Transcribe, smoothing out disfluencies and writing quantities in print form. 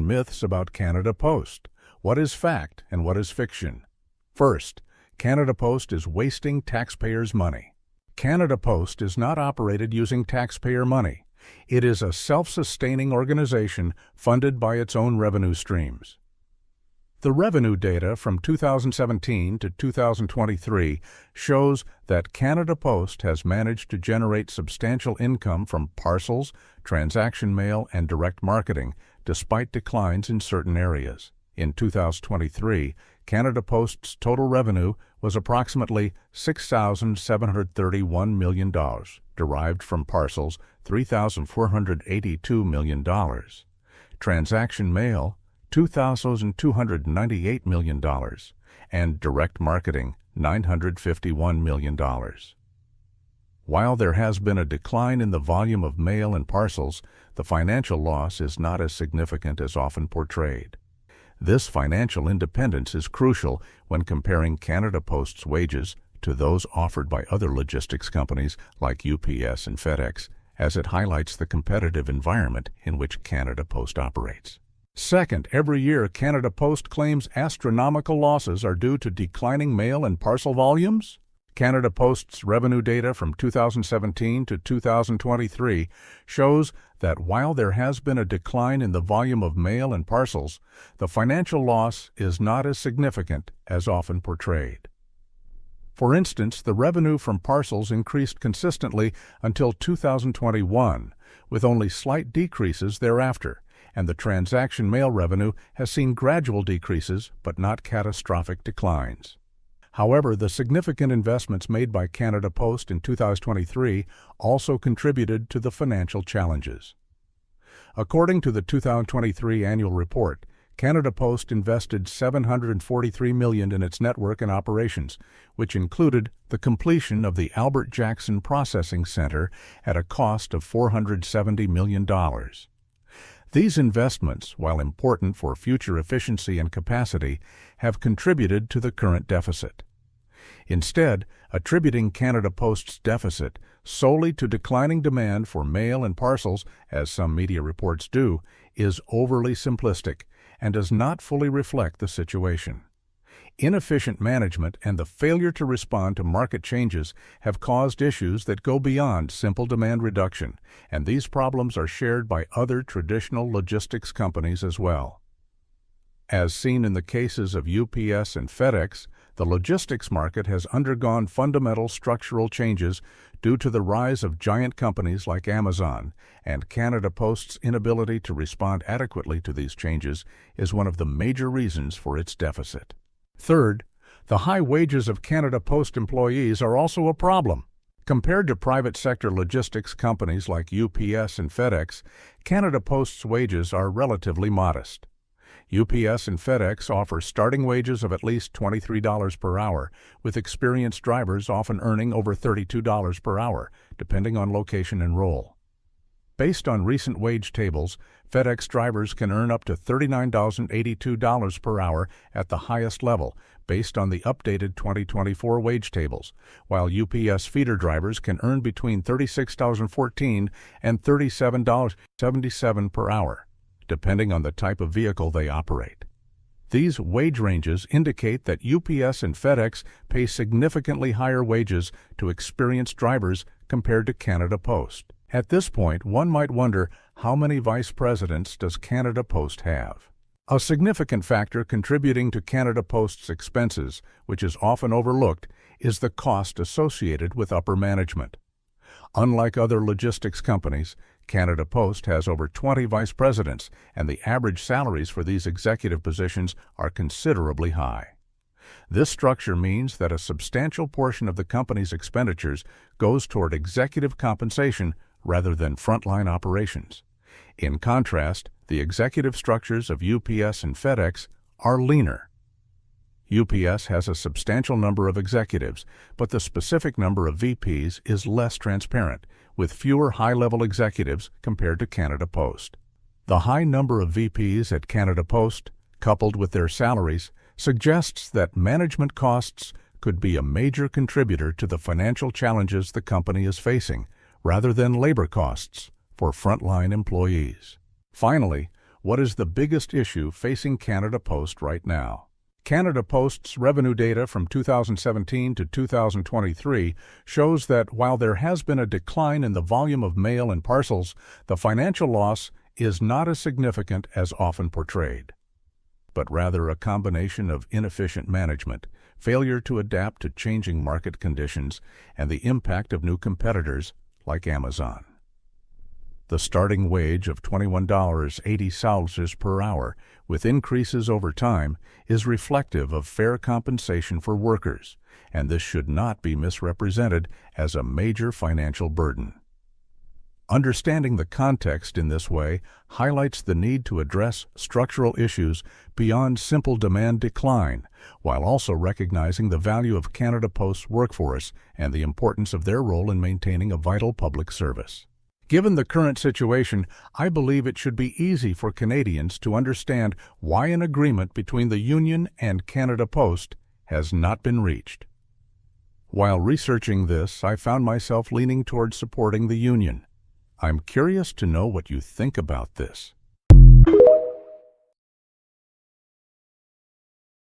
and myths about Canada Post. What is fact and what is fiction? First, Canada Post is wasting taxpayers' money. Canada Post is not operated using taxpayer money. It is a self-sustaining organization funded by its own revenue streams. The revenue data from 2017 to 2023 shows that Canada Post has managed to generate substantial income from parcels, transaction mail, and direct marketing, despite declines in certain areas. In 2023, Canada Post's total revenue was approximately $6,731 million, derived from parcels $3,482 million, transaction mail $2,298 million, and direct marketing $951 million. While there has been a decline in the volume of mail and parcels, the financial loss is not as significant as often portrayed. This financial independence is crucial when comparing Canada Post's wages to those offered by other logistics companies like UPS and FedEx, as it highlights the competitive environment in which Canada Post operates. Second, every year Canada Post claims astronomical losses are due to declining mail and parcel volumes. Canada Post's revenue data from 2017 to 2023 shows that while there has been a decline in the volume of mail and parcels, the financial loss is not as significant as often portrayed. For instance, the revenue from parcels increased consistently until 2021, with only slight decreases thereafter, and the transaction mail revenue has seen gradual decreases but not catastrophic declines. However, the significant investments made by Canada Post in 2023 also contributed to the financial challenges. According to the 2023 annual report, Canada Post invested $743 million in its network and operations, which included the completion of the Albert Jackson Processing Center at a cost of $470 million. These investments, while important for future efficiency and capacity, have contributed to the current deficit. Instead, attributing Canada Post's deficit solely to declining demand for mail and parcels, as some media reports do, is overly simplistic and does not fully reflect the situation. Inefficient management and the failure to respond to market changes have caused issues that go beyond simple demand reduction, and these problems are shared by other traditional logistics companies as well. As seen in the cases of UPS and FedEx, the logistics market has undergone fundamental structural changes due to the rise of giant companies like Amazon, and Canada Post's inability to respond adequately to these changes is one of the major reasons for its deficit. Third, the high wages of Canada Post employees are also a problem. Compared to private sector logistics companies like UPS and FedEx, Canada Post's wages are relatively modest. UPS and FedEx offer starting wages of at least $23 per hour, with experienced drivers often earning over $32 per hour, depending on location and role. Based on recent wage tables, FedEx drivers can earn up to $39,082 per hour at the highest level, based on the updated 2024 wage tables, while UPS feeder drivers can earn between $36,014 and $37.77 per hour, depending on the type of vehicle they operate. These wage ranges indicate that UPS and FedEx pay significantly higher wages to experienced drivers compared to Canada Post. At this point, one might wonder, how many vice presidents does Canada Post have? A significant factor contributing to Canada Post's expenses, which is often overlooked, is the cost associated with upper management. Unlike other logistics companies, Canada Post has over 20 vice presidents, and the average salaries for these executive positions are considerably high. This structure means that a substantial portion of the company's expenditures goes toward executive compensation rather than frontline operations. In contrast, the executive structures of UPS and FedEx are leaner. UPS has a substantial number of executives, but the specific number of VPs is less transparent, with fewer high-level executives compared to Canada Post. The high number of VPs at Canada Post, coupled with their salaries, suggests that management costs could be a major contributor to the financial challenges the company is facing, rather than labor costs for frontline employees. Finally, what is the biggest issue facing Canada Post right now? Canada Post's revenue data from 2017 to 2023 shows that while there has been a decline in the volume of mail and parcels, the financial loss is not as significant as often portrayed, but rather a combination of inefficient management, failure to adapt to changing market conditions, and the impact of new competitors like Amazon. The starting wage of $21.80 per hour, with increases over time, is reflective of fair compensation for workers, and this should not be misrepresented as a major financial burden. Understanding the context in this way highlights the need to address structural issues beyond simple demand decline, while also recognizing the value of Canada Post's workforce and the importance of their role in maintaining a vital public service. Given the current situation, I believe it should be easy for Canadians to understand why an agreement between the union and Canada Post has not been reached. While researching this, I found myself leaning towards supporting the union. I'm curious to know what you think about this.